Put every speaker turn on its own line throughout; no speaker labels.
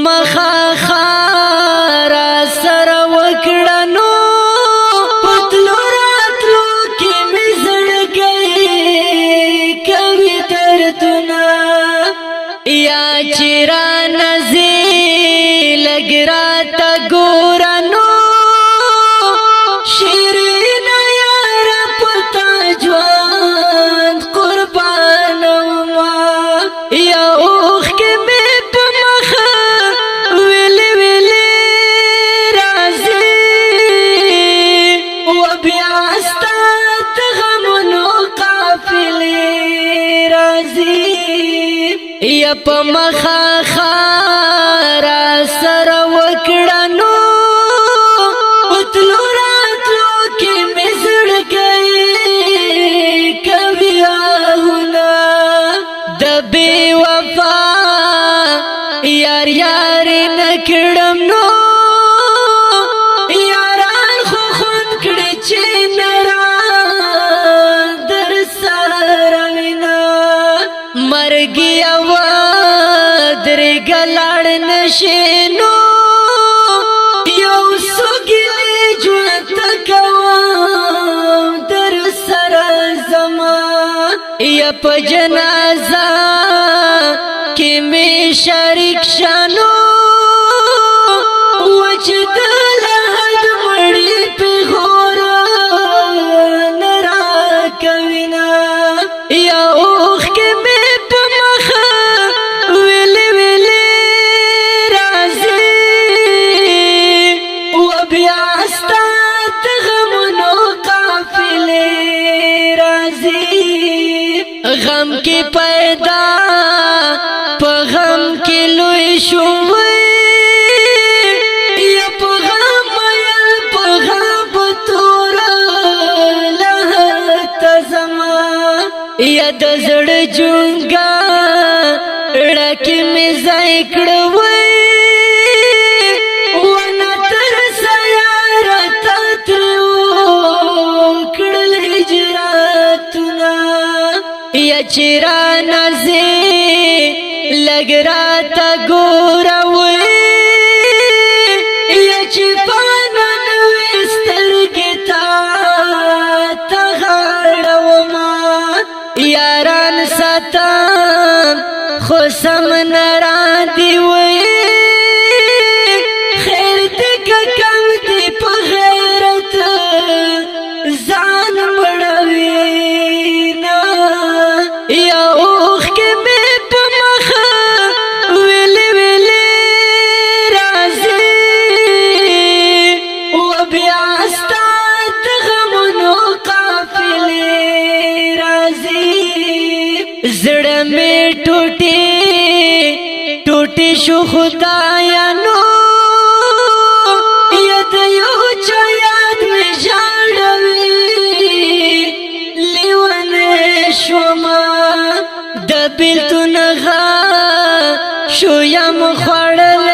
مخا خارا سر وکڑنو پتلو راتلو کی مزڑ گئی کبھی دردنا یا چرا نزی لگ راتا گورنو شیرین یار پتا جوان قربانو ما یا اوخ کے میں پمخا ویلی ویلی رازی و بیاستات غمونو قافلی رازی یا پمخا خارا سر وکڑنو اتلو راتلو کی مزڑ گئی کبھی آہونا دبی وفا یار یار نکڑم نو یاران خو خود کڑی چی نران در ساروینا مرگی آواد رگلار نشینو یو سگلی جوتا کوام در سر زمان یا پا جنازہ کی میں شارک شانو وجد لحد مڑی پی غورا نرا کوینا یا اوخ کے میں پا مخا ویلی ویلی رازی و بیاستات غمونو قافلی رازی غم کی پیدا پا غم کی لوی شوی یا پا غم یا پا غم تورا لہت زمان یا دزڑ جونگا رکی میں زائکڑوی وانا ترسا یارتا تریو کڑل ہجراتنا یا چرا نزی لگ راتا گوراوی یا چپانا نوسترگتا تغاڑو ما یاران ساتم خوسم نران دیوی خیر تکا کم دی پا غیرت زان مڑوینا یا اوخ کے میں پا مخا ویلی ویلی رازی و بیاستات غمونو قافلی رازی زڑ میں ٹوٹی ٹوٹی شو خدایا نو ید یو چا یاد میں جاڑوی لیوانے شوما دبیل تو نغا شو یا مخوڑل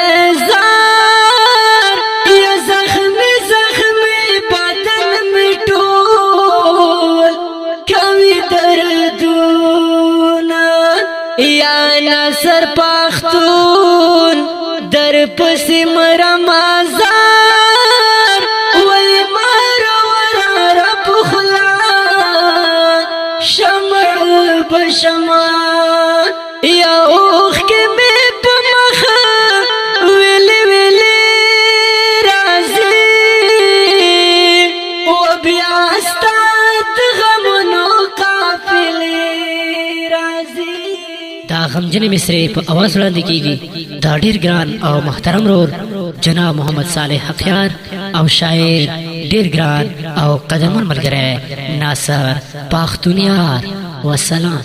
زار یا زخمی زخمی بدن میں ٹول کوی دردونا یا نصر پاختون در پسی مرم آزار وی مارا ورا رب خلا شمع بشما یا اوخ کے میں پمخا ویلی ویلی رازی و بیاستات غمونو قافلی رازی
دا غمجن مصری په اواز وړاندې کیږي دا ډیر ګران او محترم رور جناب محمد صالح حقیار او شاعر ډیر ګران او قدمن ملګری ناصر پاختونیار والسلام.